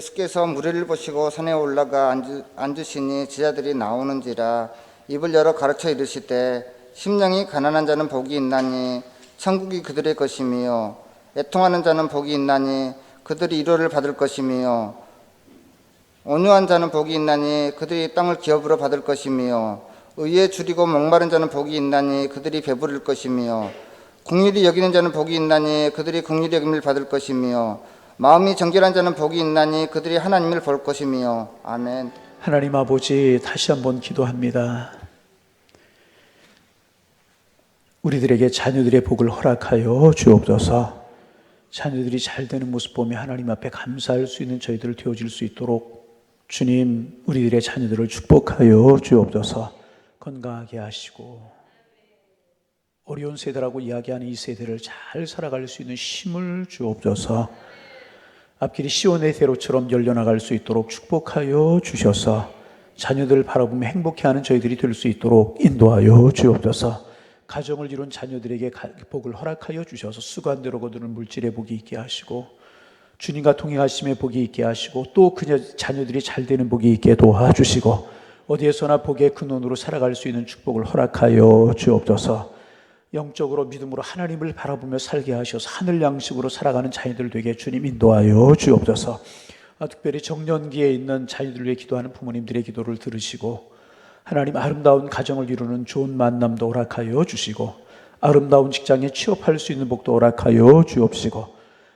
예수께서 무리를 보시고 산에 올라가 앉으시니 제자들이 나오는지라 입을 열어 가르쳐 이르시되 심령이 가난한 자는 복이 있나니 천국이 그들의 것이며 애통하는 자는 복이 있나니 그들이 위로를 받을 것이며 온유한 자는 복이 있나니 그들이 땅을 기업으로 받을 것이며 의에 줄이고 목마른 자는 복이 있나니 그들이 배부를 것이며 긍휼히 여기는 자는 복이 있나니 그들이 긍휼히 여김을 받을 것이며 마음이 정결한 자는 복이 있나니 그들이 하나님을 볼 것이며. 아멘. 하나님 아버지, 다시 한번 기도합니다. 우리들에게 자녀들의 복을 허락하여 주옵소서. 자녀들이 잘 되는 모습 보며 하나님 앞에 감사할 수 있는 저희들을 되어질 수 있도록 주님, 우리들의 자녀들을 축복하여 주옵소서. 건강하게 하시고 어려운 세대라고 이야기하는 이 세대를 잘 살아갈 수 있는 힘을 주옵소서. 앞길이 시온의 대로처럼 열려나갈 수 있도록 축복하여 주셔서 자녀들을 바라보며 행복해하는 저희들이 될 수 있도록 인도하여 주옵소서. 가정을 이룬 자녀들에게 복을 허락하여 주셔서 수고한대로 거두는 물질의 복이 있게 하시고 주님과 동행하심의 복이 있게 하시고 또 그녀 자녀들이 잘 되는 복이 있게 도와주시고 어디에서나 복의 근원으로 살아갈 수 있는 축복을 허락하여 주옵소서. 영적으로 믿음으로 하나님을 바라보며 살게 하셔서 하늘 양식으로 살아가는 자녀들 되게 주님 인도하여 주옵소서. 특별히 정년기에 있는 자녀들을 위해 기도하는 부모님들의 기도를 들으시고 하나님 아름다운 가정을 이루는 좋은 만남도 허락하여 주시고 아름다운 직장에 취업할 수 있는 복도 허락하여 주옵시고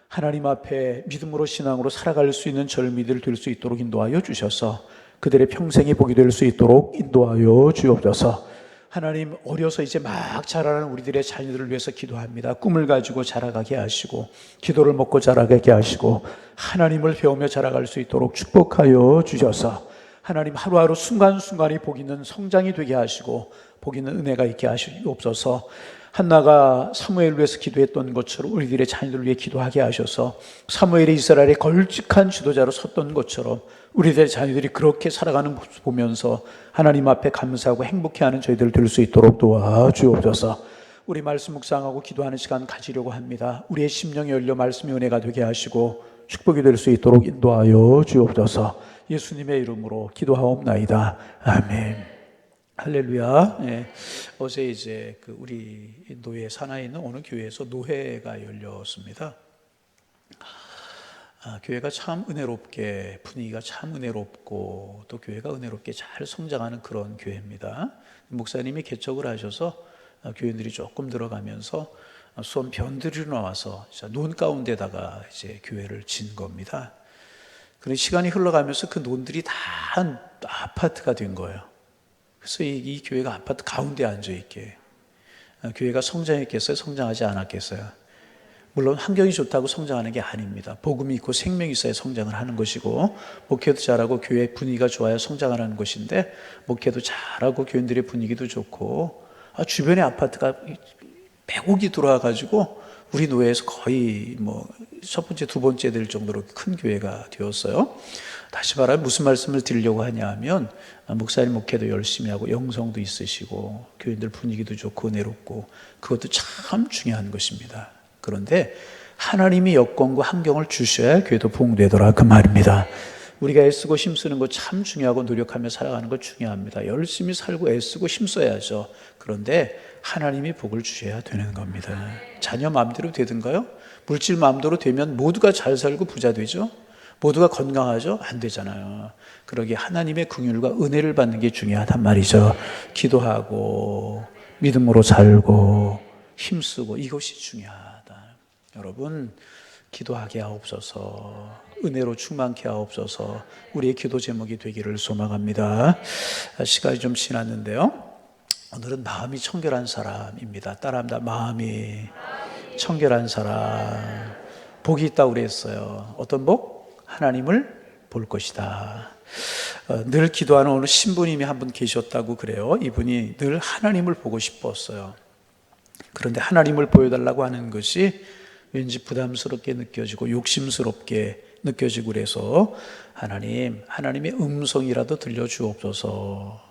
하나님 앞에 믿음으로 신앙으로 살아갈 수 있는 젊이들 될 수 있도록 인도하여 주셔서 그들의 평생의 복이 될 수 있도록 인도하여 주옵소서. 하나님, 어려서 이제 막 자라는 우리들의 자녀들을 위해서 기도합니다. 꿈을 가지고 자라가게 하시고 기도를 먹고 자라가게 하시고 하나님을 배우며 자라갈 수 있도록 축복하여 주셔서 하나님 하루하루 순간순간이 복 있는 성장이 되게 하시고 복 있는 은혜가 있게 하시옵소서. 한나가 사무엘을 위해서 기도했던 것처럼 우리들의 자녀들을 위해 기도하게 하셔서 사무엘이 이스라엘의 걸쭉한 지도자로 섰던 것처럼 우리들의 자녀들이 그렇게 살아가는 모습 보면서 하나님 앞에 감사하고 행복해하는 저희들 될 수 있도록 도와주옵소서. 우리 말씀 묵상하고 기도하는 시간 가지려고 합니다. 우리의 심령이 열려 말씀의 은혜가 되게 하시고 축복이 될 수 있도록 인도하여 주옵소서. 예수님의 이름으로 기도하옵나이다. 아멘. 할렐루야. 네. 어제 이제 우리 노예 산하에 있는 어느 교회에서 노회가 열렸습니다. 교회가 참 은혜롭게, 분위기가 참 은혜롭고 또 교회가 은혜롭게 잘 성장하는 그런 교회입니다. 목사님이 개척을 하셔서 교인들이 조금 들어가면서 수원 변두리로 나와서 논 가운데다가 이제 교회를 진 겁니다. 그런 시간이 흘러가면서 그 논들이 다 아파트가 된 거예요. 그래서 이 교회가 아파트 가운데 앉아있게. 교회가 성장했겠어요? 성장하지 않았겠어요? 물론 환경이 좋다고 성장하는 게 아닙니다. 복음이 있고 생명이 있어야 성장을 하는 것이고 목회도 잘하고 교회 분위기가 좋아야 성장하는 것인데 목회도 잘하고 교인들의 분위기도 좋고 주변에 아파트가 100억이 들어와가지고 우리 노예에서 거의 첫 번째, 두 번째 될 정도로 큰 교회가 되었어요. 다시 말하면 무슨 말씀을 드리려고 하냐 하면 목사님 목회도 열심히 하고 영성도 있으시고 교인들 분위기도 좋고 은혜롭고 그것도 참 중요한 것입니다. 그런데 하나님이 여건과 환경을 주셔야 교회도 부흥되더라 그 말입니다. 우리가 애쓰고 힘쓰는 거 참 중요하고 노력하며 살아가는 거 중요합니다. 열심히 살고 애쓰고 힘써야죠. 그런데 하나님이 복을 주셔야 되는 겁니다. 자녀 마음대로 되든가요? 물질 마음대로 되면 모두가 잘 살고 부자 되죠? 모두가 건강하죠? 안 되잖아요. 그러기에 하나님의 긍휼과 은혜를 받는 게 중요하단 말이죠. 기도하고 믿음으로 살고 힘쓰고 이것이 중요하다. 여러분, 기도하게 하옵소서. 은혜로 충만케 하옵소서. 우리의 기도 제목이 되기를 소망합니다. 시간이 좀 지났는데요. 오늘은 마음이 청결한 사람입니다. 따라합니다. 마음이 청결한 사람. 복이 있다고 그랬어요. 어떤 복? 하나님을 볼 것이다. 늘 기도하는 어느 신부님이 한 분 계셨다고 그래요. 이분이 늘 하나님을 보고 싶었어요. 그런데 하나님을 보여달라고 하는 것이 왠지 부담스럽게 느껴지고 욕심스럽게 느껴지고 그래서 하나님의 음성이라도 들려주옵소서.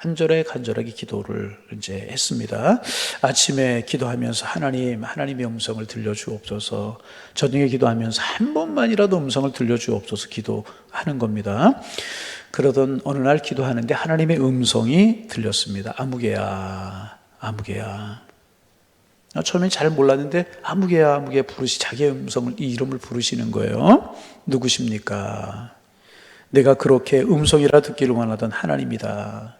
간절하게 기도를 이제 했습니다. 아침에 기도하면서 하나님의 음성을 들려주옵소서. 저녁에 기도하면서 한 번만이라도 음성을 들려주옵소서 기도하는 겁니다. 그러던 어느 날 기도하는데 하나님의 음성이 들렸습니다. 아무개야, 아무개야. 처음엔 잘 몰랐는데 아무개야 자기의 음성을, 이 이름을 부르시는 거예요. 누구십니까? 내가 그렇게 음성이라 듣기를 원하던 하나님이다.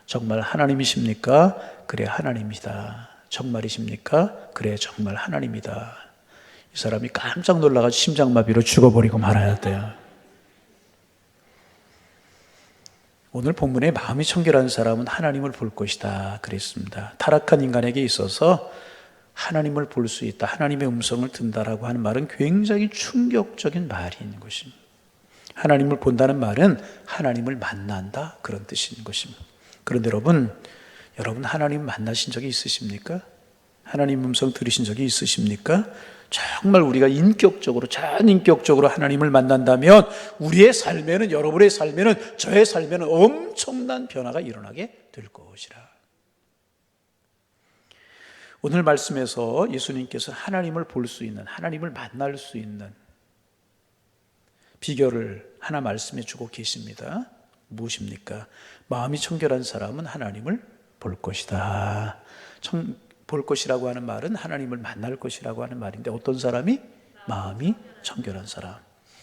정말 하나님이십니까? 그래, 하나님이다. 정말이십니까? 그래, 정말 하나님이다. 이 사람이 깜짝 놀라가지고 심장마비로 죽어버리고 말아야 돼요. 오늘 본문에 마음이 청결한 사람은 하나님을 볼 것이다 그랬습니다. 타락한 인간에게 있어서 하나님을 볼 수 있다, 하나님의 음성을 듣는다라고 하는 말은 굉장히 충격적인 말인 것입니다. 하나님을 본다는 말은 하나님을 만난다, 그런 뜻인 것입니다. 그런데 여러분 하나님 만나신 적이 있으십니까? 하나님 음성 들으신 적이 있으십니까? 정말 우리가 인격적으로 하나님을 만난다면 우리의 삶에는, 여러분의 삶에는, 저의 삶에는 엄청난 변화가 일어나게 될 것이라. 오늘 말씀에서 예수님께서 하나님을 볼 수 있는, 하나님을 만날 수 있는 비결을 하나 말씀해 주고 계십니다. 무엇입니까? 마음이 청결한 사람은 하나님을 볼 것이다. 볼 것이라고 하는 말은 하나님을 만날 것이라고 하는 말인데, 어떤 사람이? 마음이 청결한 사람.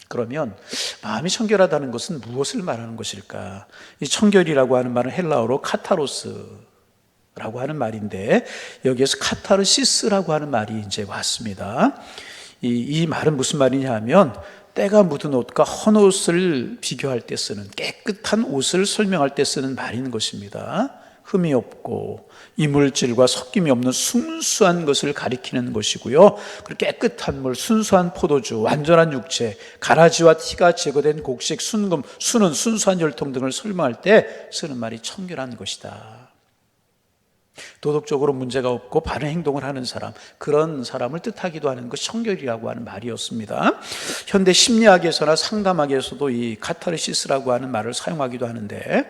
그러면 마음이 청결하다는 것은 무엇을 말하는 것일까? 이 청결이라고 하는 말은 헬라어로 카타로스라고 하는 말인데, 여기에서 카타르시스라고 하는 말이 이제 왔습니다. 이 말은 무슨 말이냐 하면, 때가 묻은 옷과 헌 옷을 비교할 때 쓰는, 깨끗한 옷을 설명할 때 쓰는 말인 것입니다. 흠이 없고 이물질과 섞임이 없는 순수한 것을 가리키는 것이고요. 그리고 깨끗한 물, 순수한 포도주, 완전한 육체, 가라지와 티가 제거된 곡식, 순금, 순은, 순수한 혈통 등을 설명할 때 쓰는 말이 청결한 것이다. 도덕적으로 문제가 없고 바른 행동을 하는 사람, 그런 사람을 뜻하기도 하는 것이 청결이라고 하는 말이었습니다. 현대 심리학에서나 상담학에서도 이 카타르시스라고 하는 말을 사용하기도 하는데,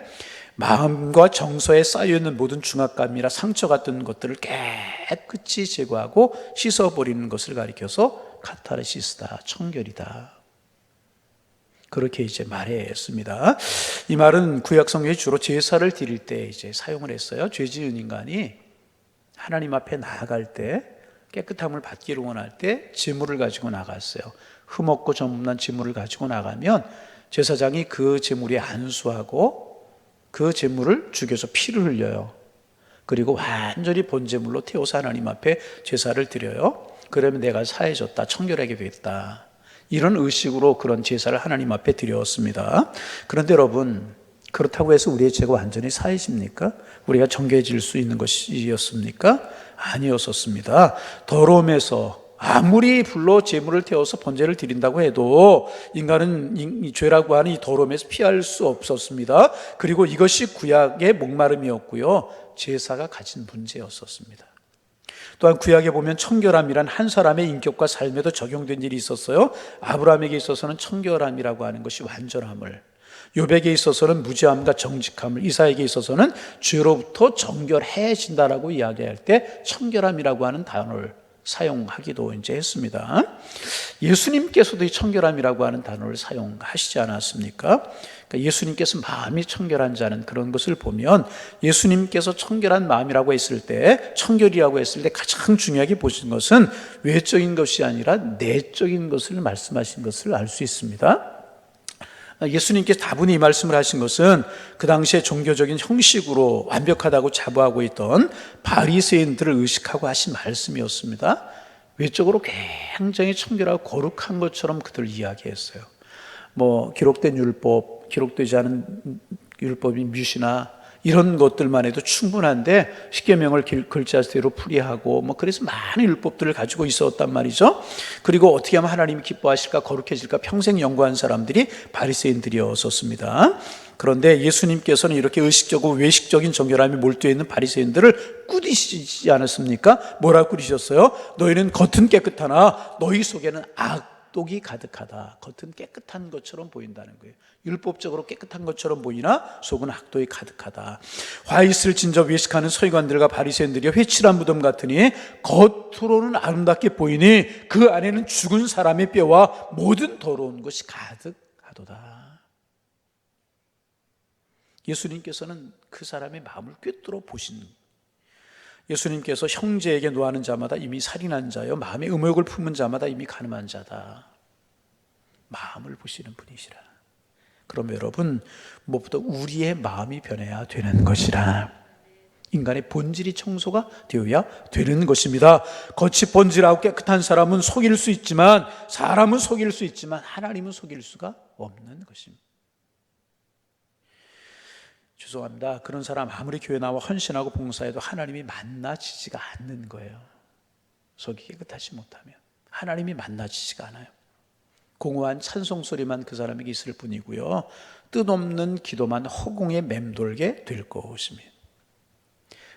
마음과 정서에 쌓여있는 모든 중압감이나 상처 같은 것들을 깨끗이 제거하고 씻어버리는 것을 가리켜서 카타르시스다, 청결이다, 그렇게 이제 말했습니다. 이 말은 구약 성경에 주로 제사를 드릴 때 이제 사용을 했어요. 죄 지은 인간이 하나님 앞에 나아갈 때, 깨끗함을 받기를 원할 때 제물을 가지고 나갔어요. 흠없고 점없는 제물을 가지고 나가면 제사장이 그 제물에 안수하고 그 제물을 죽여서 피를 흘려요. 그리고 완전히 본제물로 태워서 하나님 앞에 제사를 드려요. 그러면 내가 사해졌다, 청결하게 됐다, 이런 의식으로 그런 제사를 하나님 앞에 드렸습니다. 그런데 여러분, 그렇다고 해서 우리의 죄가 완전히 사해집니까? 우리가 정결해질 수 있는 것이었습니까? 아니었었습니다. 더러움에서 아무리 불로 제물을 태워서 번제를 드린다고 해도 인간은 이 죄라고 하는 이 더러움에서 피할 수 없었습니다. 그리고 이것이 구약의 목마름이었고요, 제사가 가진 문제였었습니다. 또한 구약에 보면 청결함이란 한 사람의 인격과 삶에도 적용된 일이 있었어요. 아브라함에게 있어서는 청결함이라고 하는 것이 완전함을, 욥에게 있어서는 무죄함과 정직함을, 이사에게 있어서는 죄로부터 정결해진다라고 이야기할 때 청결함이라고 하는 단어를 사용하기도 이제 했습니다. 예수님께서도 이 청결함이라고 하는 단어를 사용하시지 않았습니까? 그러니까 예수님께서 마음이 청결한 자는, 그런 것을 보면 예수님께서 청결한 마음이라고 했을 때, 청결이라고 했을 때 가장 중요하게 보신 것은 외적인 것이 아니라 내적인 것을 말씀하신 것을 알 수 있습니다. 예수님께서 다분히 이 말씀을 하신 것은 그 당시에 종교적인 형식으로 완벽하다고 자부하고 있던 바리새인들을 의식하고 하신 말씀이었습니다. 외적으로 굉장히 청결하고 거룩한 것처럼 그들을 이야기했어요. 기록된 율법, 기록되지 않은 율법이 뮤시나 이런 것들만 해도 충분한데, 십계명을 글자대로 풀이하고 그래서 많은 율법들을 가지고 있었단 말이죠. 그리고 어떻게 하면 하나님이 기뻐하실까, 거룩해질까 평생 연구한 사람들이 바리새인들이었었습니다. 그런데 예수님께서는 이렇게 의식적이고 외식적인 정결함이 몰두해 있는 바리새인들을 꾸짖지 않았습니까? 뭐라고 꾸짖으셨어요? 너희는 겉은 깨끗하나 너희 속에는 악도 악독이 가득하다. 겉은 깨끗한 것처럼 보인다는 거예요. 율법적으로 깨끗한 것처럼 보이나 속은 악독이 가득하다. 화 있을 진저 외식하는 서기관들과 바리새인들이 회칠한 무덤 같으니 겉으로는 아름답게 보이니 그 안에는 죽은 사람의 뼈와 모든 더러운 것이 가득하도다. 예수님께서는 그 사람의 마음을 꿰뚫어 보신, 예수님께서 형제에게 노하는 자마다 이미 살인한 자요 마음에 음욕을 품은 자마다 이미 가늠한 자다. 마음을 보시는 분이시라. 그럼 여러분, 무엇보다 우리의 마음이 변해야 되는 것이라. 인간의 본질이 청소가 되어야 되는 것입니다. 겉이 번질하고 깨끗한 사람은 속일 수 있지만, 사람은 속일 수 있지만 하나님은 속일 수가 없는 것입니다. 죄송합니다. 그런 사람 아무리 교회 나와 헌신하고 봉사해도 하나님이 만나지지가 않는 거예요. 속이 깨끗하지 못하면 하나님이 만나지지가 않아요. 공허한 찬송 소리만 그 사람에게 있을 뿐이고요, 뜻없는 기도만 허공에 맴돌게 될 것입니다.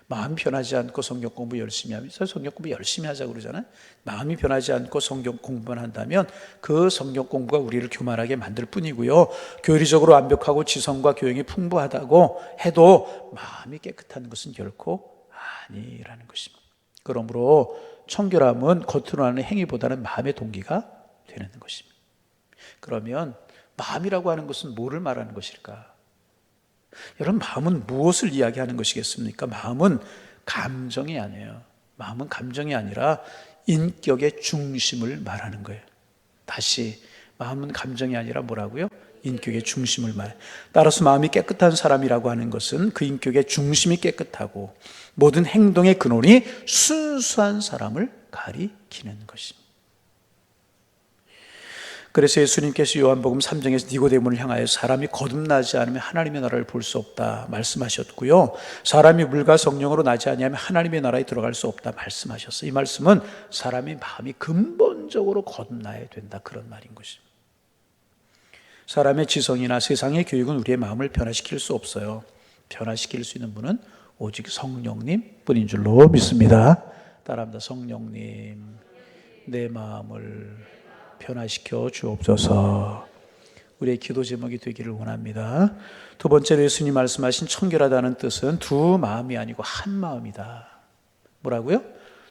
마음 편하지 않고 성경 공부 열심히 하면서, 성경 공부 열심히 하자고 그러잖아요. 마음이 편하지 않고 성경 공부만 한다면 그 성경 공부가 우리를 교만하게 만들 뿐이고요, 교리적으로 완벽하고 지성과 교양이 풍부하다고 해도 마음이 깨끗한 것은 결코 아니라는 것입니다. 그러므로 청결함은 겉으로 하는 행위보다는 마음의 동기가 되는 것입니다. 그러면 마음이라고 하는 것은 뭐를 말하는 것일까? 여러분, 마음은 무엇을 이야기하는 것이겠습니까? 마음은 감정이 아니에요. 마음은 감정이 아니라 인격의 중심을 말하는 거예요. 다시, 마음은 감정이 아니라 뭐라고요? 인격의 중심을 말해요. 따라서 마음이 깨끗한 사람이라고 하는 것은 그 인격의 중심이 깨끗하고 모든 행동의 근원이 순수한 사람을 가리키는 것입니다. 그래서 예수님께서 요한복음 3장에서 니고데모를 향하여 사람이 거듭나지 않으면 하나님의 나라를 볼 수 없다 말씀하셨고요, 사람이 물과 성령으로 나지 아니하면 하나님의 나라에 들어갈 수 없다 말씀하셨어요. 이 말씀은 사람의 마음이 근본적으로 거듭나야 된다, 그런 말인 것입니다. 사람의 지성이나 세상의 교육은 우리의 마음을 변화시킬 수 없어요. 변화시킬 수 있는 분은 오직 성령님 뿐인 줄로 믿습니다. 따라합니다. 성령님, 내 마음을 변화시켜 주옵소서. 우리의 기도 제목이 되기를 원합니다. 두 번째로 예수님 말씀하신 청결하다는 뜻은 두 마음이 아니고 한 마음이다. 뭐라고요?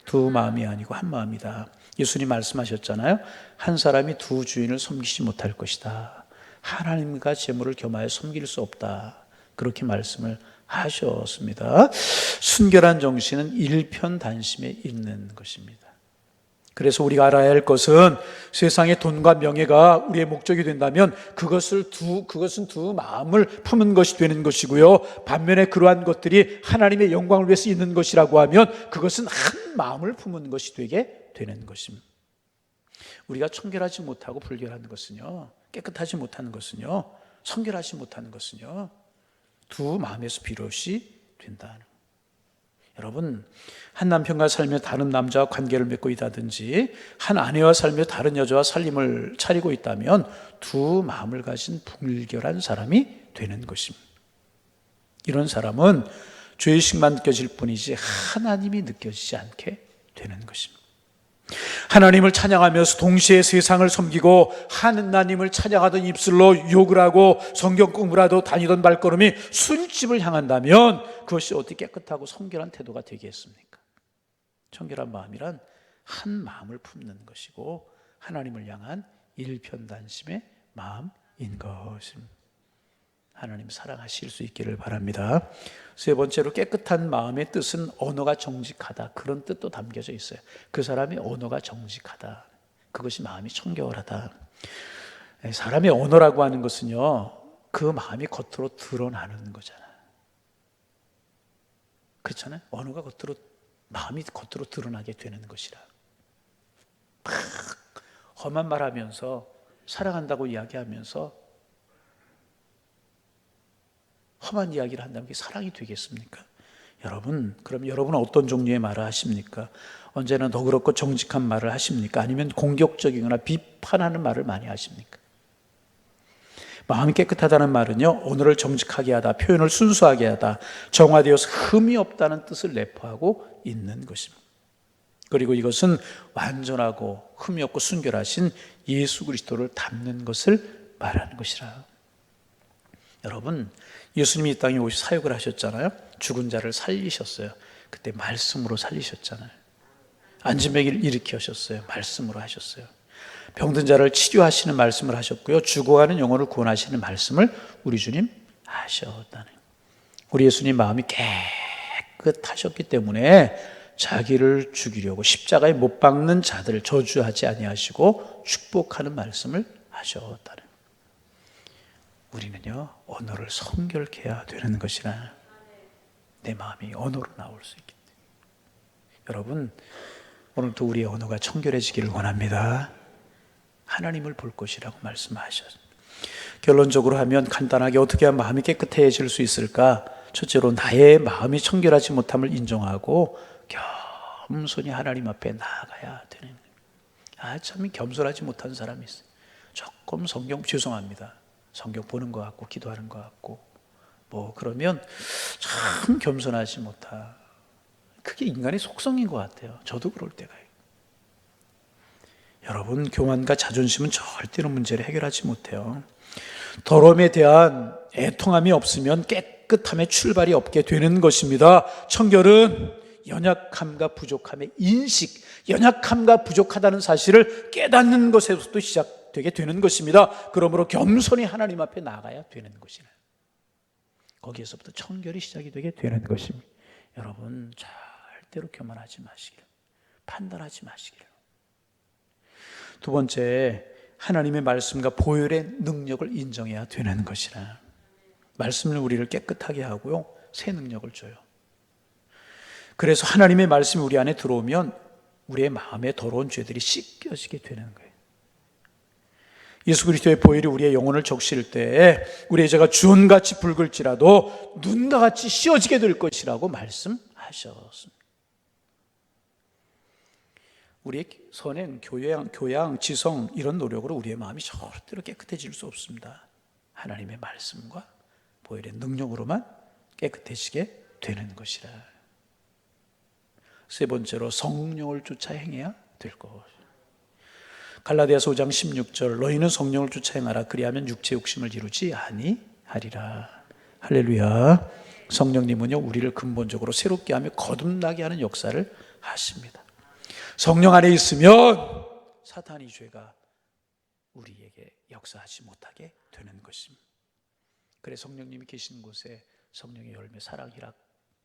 두 마음이 아니고 한 마음이다. 예수님 말씀하셨잖아요. 한 사람이 두 주인을 섬기지 못할 것이다. 하나님과 재물을 겸하여 섬길 수 없다. 그렇게 말씀을 하셨습니다. 순결한 정신은 일편단심에 있는 것입니다. 그래서 우리가 알아야 할 것은 세상의 돈과 명예가 우리의 목적이 된다면 그것은 두 마음을 품은 것이 되는 것이고요, 반면에 그러한 것들이 하나님의 영광을 위해서 있는 것이라고 하면 그것은 한 마음을 품은 것이 되게 되는 것입니다. 우리가 청결하지 못하고 불결한 것은요, 깨끗하지 못하는 것은요, 성결하지 못하는 것은요, 두 마음에서 비롯이 된다는 거예요. 여러분, 한 남편과 살며 다른 남자와 관계를 맺고 있다든지 한 아내와 살며 다른 여자와 살림을 차리고 있다면 두 마음을 가진 불결한 사람이 되는 것입니다. 이런 사람은 죄의식만 느껴질 뿐이지 하나님이 느껴지지 않게 되는 것입니다. 하나님을 찬양하면서 동시에 세상을 섬기고 하나님을 찬양하던 입술로 욕을 하고 성경 공부라도 다니던 발걸음이 술집을 향한다면 그것이 어떻게 깨끗하고 성결한 태도가 되겠습니까? 청결한 마음이란 한 마음을 품는 것이고 하나님을 향한 일편단심의 마음인 것입니다. 하나님 사랑하실 수 있기를 바랍니다. 세 번째로 깨끗한 마음의 뜻은 언어가 정직하다, 그런 뜻도 담겨져 있어요. 그 사람의 언어가 정직하다, 그것이 마음이 청결하다. 사람의 언어라고 하는 것은요, 그 마음이 겉으로 드러나는 거잖아요. 그렇잖아요. 언어가 마음이 겉으로 드러나게 되는 것이라. 막 험한 말하면서 사랑한다고 이야기하면서 험한 이야기를 한다면 그게 사랑이 되겠습니까? 여러분, 그럼 여러분은 어떤 종류의 말을 하십니까? 언제나 너그럽고 정직한 말을 하십니까? 아니면 공격적이거나 비판하는 말을 많이 하십니까? 마음이 깨끗하다는 말은요, 언어를 정직하게 하다, 표현을 순수하게 하다, 정화되어서 흠이 없다는 뜻을 내포하고 있는 것입니다. 그리고 이것은 완전하고 흠이 없고 순결하신 예수 그리스도를 닮는 것을 말하는 것이라. 여러분, 예수님이 이 땅에 오셔 사역을 하셨잖아요. 죽은 자를 살리셨어요. 그때 말씀으로 살리셨잖아요. 안진뱅이를 일으키셨어요. 말씀으로 하셨어요. 병든 자를 치료하시는 말씀을 하셨고요. 죽어가는 영혼을 구원하시는 말씀을 우리 주님 하셨다는. 우리 예수님 마음이 깨끗하셨기 때문에 자기를 죽이려고 십자가에 못 박는 자들을 저주하지 아니하시고 축복하는 말씀을 하셨다는. 우리는요, 언어를 성결케 해야 되는 것이라. 내 마음이 언어로 나올 수 있기 때문에. 여러분, 오늘도 우리의 언어가 청결해지기를 원합니다. 하나님을 볼 것이라고 말씀하셨습니다. 결론적으로 하면 간단하게 어떻게 하면 마음이 깨끗해질 수 있을까? 첫째로 나의 마음이 청결하지 못함을 인정하고 겸손히 하나님 앞에 나아가야 되는 거예요. 참 겸손하지 못한 사람이 있어요. 조금 죄송합니다. 성경 보는 것 같고 기도하는 것 같고 그러면 참 겸손하지 못하. 그게 인간의 속성인 것 같아요. 저도 그럴 때가 있어요. 여러분, 교만과 자존심은 절대로 문제를 해결하지 못해요. 더러움에 대한 애통함이 없으면 깨끗함의 출발이 없게 되는 것입니다. 청결은 연약함과 부족함의 인식, 연약함과 부족하다는 사실을 깨닫는 것에서도 시작되게 되는 것입니다. 그러므로 겸손히 하나님 앞에 나가야 되는 것이라. 거기에서부터 청결이 시작이 되게 되는 것입니다. 여러분, 절대로 교만하지 마시기를, 판단하지 마시기를. 두 번째, 하나님의 말씀과 보혈의 능력을 인정해야 되는 것이라. 말씀은 우리를 깨끗하게 하고요, 새 능력을 줘요. 그래서 하나님의 말씀이 우리 안에 들어오면 우리의 마음에 더러운 죄들이 씻겨지게 되는 거예요. 예수 그리스도의 보혈이 우리의 영혼을 적실 때에 우리의 죄가 주홍같이 붉을지라도 눈과 같이 씌어지게 될 것이라고 말씀하셨습니다. 우리의 선행, 교양, 지성 이런 노력으로 우리의 마음이 절대로 깨끗해질 수 없습니다. 하나님의 말씀과 보혈의 능력으로만 깨끗해지게 되는 것이라. 세 번째로 성령을 쫓아 행해야 될 것. 갈라디아서 5장 16절 너희는 성령을 쫓아 행하라 그리하면 육체 욕심을 이루지 아니하리라. 할렐루야. 성령님은요, 우리를 근본적으로 새롭게 하며 거듭나게 하는 역사를 하십니다. 성령 안에 있으면 사탄의 죄가 우리에게 역사하지 못하게 되는 것입니다. 그래서 성령님이 계시는 곳에 성령의 열매, 사랑, 희락,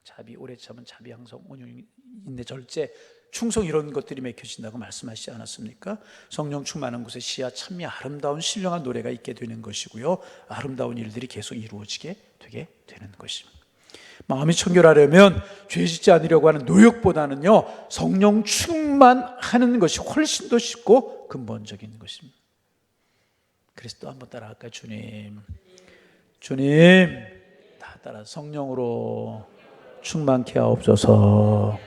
자비, 오래 참은, 자비, 항상, 온유, 인내, 절제, 충성 이런 것들이 맺혀진다고 말씀하시지 않았습니까? 성령 충만한 곳에 시야, 찬미, 아름다운 신령한 노래가 있게 되는 것이고요, 아름다운 일들이 계속 이루어지게 되게 되는 것입니다. 마음이 청결하려면 죄 짓지 않으려고 하는 노력보다는요, 성령 충만하는 것이 훨씬 더 쉽고 근본적인 것입니다. 그래서 또 한번 따라할까요? 주님 다 따라 성령으로 충만케 하옵소서.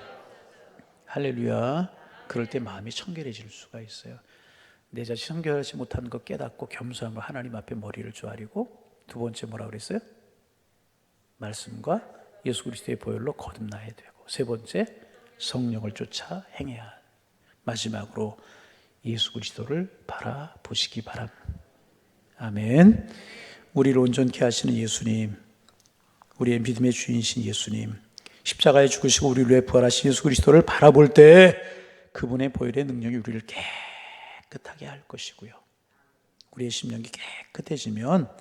할렐루야. 그럴 때 마음이 청결해질 수가 있어요. 내 자신 청결하지 못하는 것 깨닫고 겸손함으로 하나님 앞에 머리를 조아리고, 두 번째 뭐라고 그랬어요? 말씀과 예수 그리스도의 보혈로 거듭나야 되고, 세 번째 성령을 쫓아 행해야 하고, 마지막으로 예수 그리스도를 바라보시기 바랍니다. 아멘. 우리를 온전케 하시는 예수님, 우리의 믿음의 주인이신 예수님, 십자가에 죽으시고 우리를 위해 부활하신 예수 그리스도를 바라볼 때 그분의 보혈의 능력이 우리를 깨끗하게 할 것이고요, 우리의 심령이 깨끗해지면,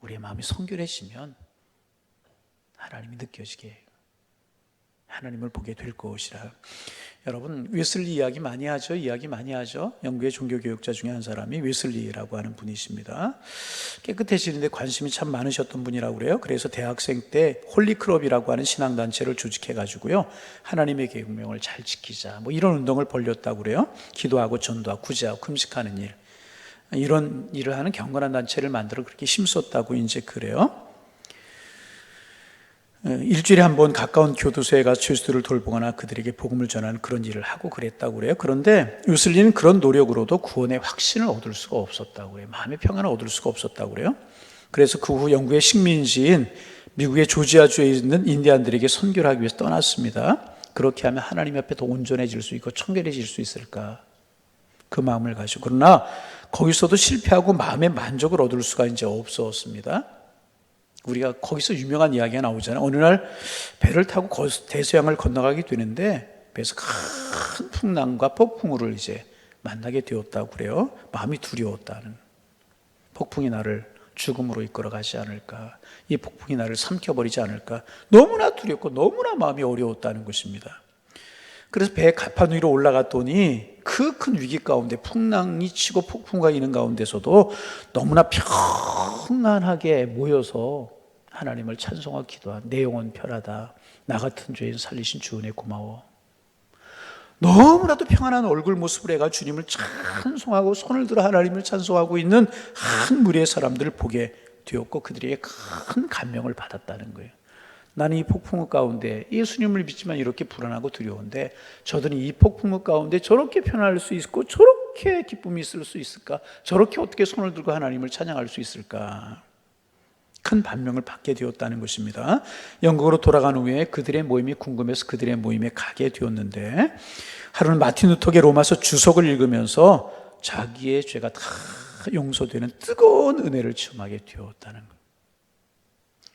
우리의 마음이 성결해지면 하나님이 느껴지게, 하나님을 보게 될 것이라. 여러분, 웨슬리 이야기 많이 하죠. 영국의 종교교육자 중에 한 사람이 웨슬리라고 하는 분이십니다. 깨끗해지는데 관심이 참 많으셨던 분이라고 그래요. 그래서 대학생 때 홀리클럽이라고 하는 신앙단체를 조직해가지고요, 하나님의 계명을 잘 지키자, 이런 운동을 벌였다고 그래요. 기도하고 전도하고 구제하고 금식하는 일, 이런 일을 하는 경건한 단체를 만들어 그렇게 힘썼다고 이제 그래요. 일주일에 한 번 가까운 교도소에 가서 죄수들을 돌보거나 그들에게 복음을 전하는 그런 일을 하고 그랬다고 그래요. 그런데 웨슬리는 그런 노력으로도 구원의 확신을 얻을 수가 없었다고 그래요. 마음의 평안을 얻을 수가 없었다고 그래요. 그래서 그 후 영국의 식민지인 미국의 조지아주에 있는 인디안들에게 선교를 하기 위해서 떠났습니다. 그렇게 하면 하나님 앞에 더 온전해질 수 있고 청결해질 수 있을까? 그 마음을 가지고. 그러나 거기서도 실패하고 마음의 만족을 얻을 수가 이제 없었습니다. 우리가 거기서 유명한 이야기가 나오잖아요. 어느 날 배를 타고 대서양을 건너가게 되는데 배에서 큰 풍랑과 폭풍우를 이제 만나게 되었다고 그래요. 마음이 두려웠다는. 폭풍이 나를 죽음으로 이끌어가지 않을까, 이 폭풍이 나를 삼켜버리지 않을까, 너무나 두렵고 너무나 마음이 어려웠다는 것입니다. 그래서 배 가판 위로 올라갔더니 그 큰 위기 가운데 풍랑이 치고 폭풍과 있는 가운데서도 너무나 평안하게 모여서 하나님을 찬송하고 기도한, 내 영혼 편하다, 나 같은 죄인 살리신 주 은혜 고마워. 너무나도 평안한 얼굴 모습을 해가 주님을 찬송하고 손을 들어 하나님을 찬송하고 있는 한 무리의 사람들을 보게 되었고 그들에게 큰 감명을 받았다는 거예요. 나는 이 폭풍우 가운데 예수님을 믿지만 이렇게 불안하고 두려운데 저들은 이 폭풍우 가운데 저렇게 편안할 수 있고 저렇게 기쁨이 있을 수 있을까? 저렇게 어떻게 손을 들고 하나님을 찬양할 수 있을까? 큰 반명을 받게 되었다는 것입니다. 영국으로 돌아간 후에 그들의 모임이 궁금해서 그들의 모임에 가게 되었는데 하루는 마틴 루터의 로마서 주석을 읽으면서 자기의 죄가 다 용서되는 뜨거운 은혜를 체험하게 되었다는 것.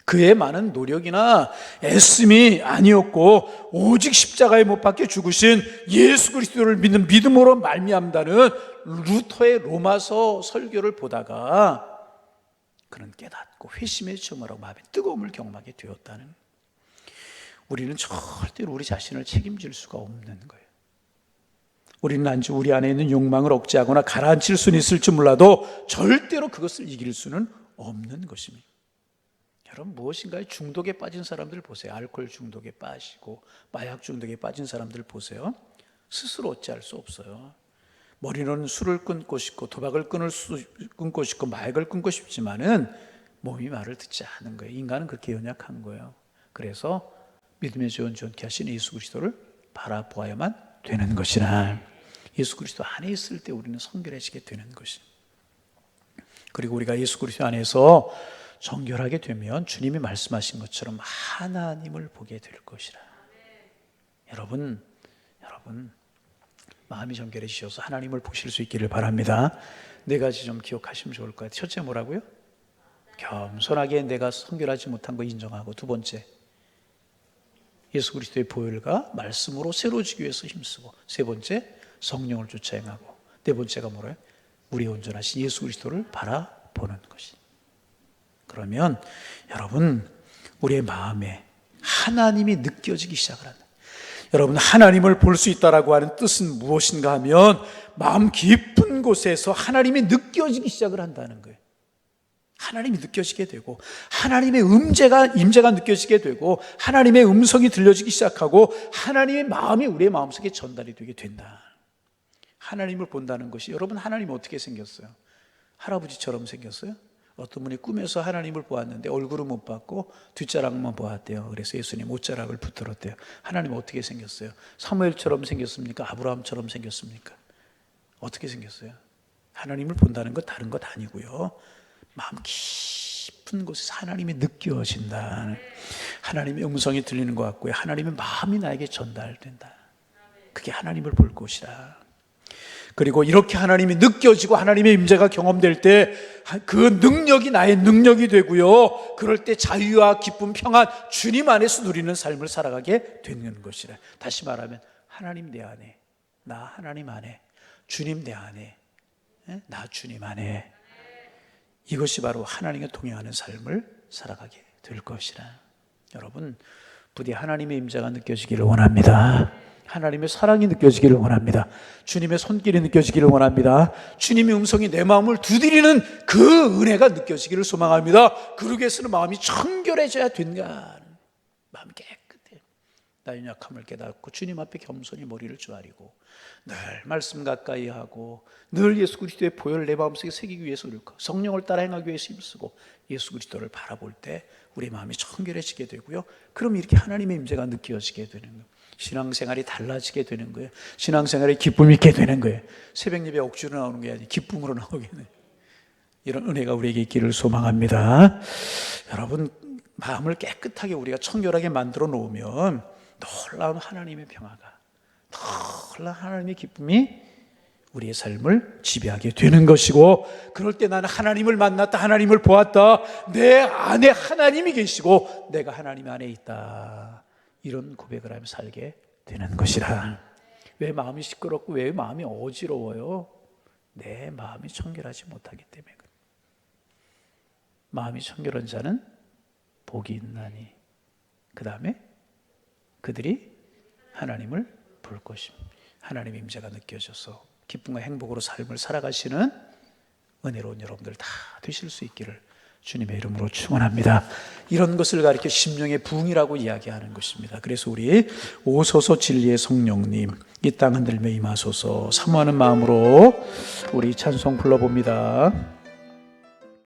그의 많은 노력이나 애씀이 아니었고 오직 십자가에 못 박혀 죽으신 예수 그리스도를 믿는 믿음으로 말미암다는 루터의 로마서 설교를 보다가 그는 깨닫고 회심의 체험을 하고 마음의 뜨거움을 경험하게 되었다는. 우리는 절대로 우리 자신을 책임질 수가 없는 거예요. 우리는 단지 우리 안에 있는 욕망을 억제하거나 가라앉힐 수는 있을지 몰라도 절대로 그것을 이길 수는 없는 것입니다. 여러분, 무엇인가에 중독에 빠진 사람들 보세요. 알코올 중독에 빠지고 마약 중독에 빠진 사람들 보세요. 스스로 어찌할 수 없어요. 머리는 술을 끊고 싶고 도박을 끊고 싶고 마약을 끊고 싶지만은 몸이 말을 듣지 않는 거예요. 인간은 그렇게 연약한 거예요. 그래서 믿음의 주 온전케 하신 예수 그리스도를 바라보아야만 되는 것이라. 예수 그리스도 안에 있을 때 우리는 성결해지게 되는 것입니다. 그리고 우리가 예수 그리스도 안에서 정결하게 되면 주님이 말씀하신 것처럼 하나님을 보게 될 것이라. 여러분 마음이 정결해지셔서 하나님을 보실 수 있기를 바랍니다. 네 가지 좀 기억하시면 좋을 것 같아요. 첫째 뭐라고요? 겸손하게 내가 성결하지 못한 거 인정하고, 두 번째 예수 그리스도의 보혈과 말씀으로 새로워지기 위해서 힘쓰고, 세 번째 성령을 쫓아 행하고, 네 번째가 뭐래요? 우리 온전하신 예수 그리스도를 바라보는 것이. 그러면 여러분 우리의 마음에 하나님이 느껴지기 시작을 한다. 여러분, 하나님을 볼 수 있다라고 하는 뜻은 무엇인가 하면 마음 깊은 곳에서 하나님이 느껴지기 시작을 한다는 거예요. 하나님이 느껴지게 되고 하나님의 임재가 느껴지게 되고 하나님의 음성이 들려지기 시작하고 하나님의 마음이 우리의 마음속에 전달이 되게 된다. 하나님을 본다는 것이, 여러분 하나님 어떻게 생겼어요? 할아버지처럼 생겼어요? 어떤 분이 꿈에서 하나님을 보았는데 얼굴은 못 봤고 뒷자락만 보았대요. 그래서 예수님 옷자락을 붙들었대요. 하나님 어떻게 생겼어요? 사무엘처럼 생겼습니까? 아브라함처럼 생겼습니까? 어떻게 생겼어요? 하나님을 본다는 것 다른 것 아니고요, 마음 깊은 곳에서 하나님이 느껴진다. 하나님의 음성이 들리는 것 같고요, 하나님의 마음이 나에게 전달된다. 그게 하나님을 볼 곳이라. 그리고 이렇게 하나님이 느껴지고 하나님의 임재가 경험될 때 그 능력이 나의 능력이 되고요, 그럴 때 자유와 기쁨, 평안, 주님 안에서 누리는 삶을 살아가게 되는 것이라. 다시 말하면 하나님 내 안에, 나 하나님 안에, 주님 내 안에, 나 주님 안에, 이것이 바로 하나님과 동행하는 삶을 살아가게 될 것이라. 여러분, 부디 하나님의 임재가 느껴지기를 원합니다. 하나님의 사랑이 느껴지기를 원합니다. 주님의 손길이 느껴지기를 원합니다. 주님의 음성이 내 마음을 두드리는 그 은혜가 느껴지기를 소망합니다. 그러기 위해서는 마음이 청결해져야 된다. 마음이 깨끗해. 나의 연약함을 깨닫고 주님 앞에 겸손히 머리를 조아리고 늘 말씀 가까이 하고 늘 예수 그리스도의 보혈을 내 마음속에 새기기 위해서 노력하고 성령을 따라 행하기 위해서 힘쓰고 예수 그리스도를 바라볼 때 우리 마음이 청결해지게 되고요, 그럼 이렇게 하나님의 임재가 느껴지게 되는 거예요. 신앙생활이 달라지게 되는 거예요. 신앙생활에 기쁨이 있게 되는 거예요. 새벽 예배 억지로 나오는 게 아니고 기쁨으로 나오게 돼요. 이런 은혜가 우리에게 있기를 소망합니다. 여러분, 마음을 깨끗하게 우리가 청결하게 만들어 놓으면 놀라운 하나님의 평화가, 놀라운 하나님의 기쁨이 우리의 삶을 지배하게 되는 것이고, 그럴 때 나는 하나님을 만났다, 하나님을 보았다, 내 안에 하나님이 계시고 내가 하나님 안에 있다, 이런 고백을 하며 살게 되는 것이라. 왜 마음이 시끄럽고 왜 마음이 어지러워요? 내 마음이 청결하지 못하기 때문에. 마음이 청결한 자는 복이 있나니 그 다음에 그들이 하나님을 볼 것입니다. 하나님의 임재가 느껴져서 기쁨과 행복으로 삶을 살아가시는 은혜로운 여러분들 다 되실 수 있기를 주님의 이름으로 축원합니다. 이런 것을 가리켜 심령의 부흥이라고 이야기하는 것입니다. 그래서 우리 오소서 진리의 성령님, 이 땅 흔들며 임하소서 사모하는 마음으로 우리 찬송 불러봅니다.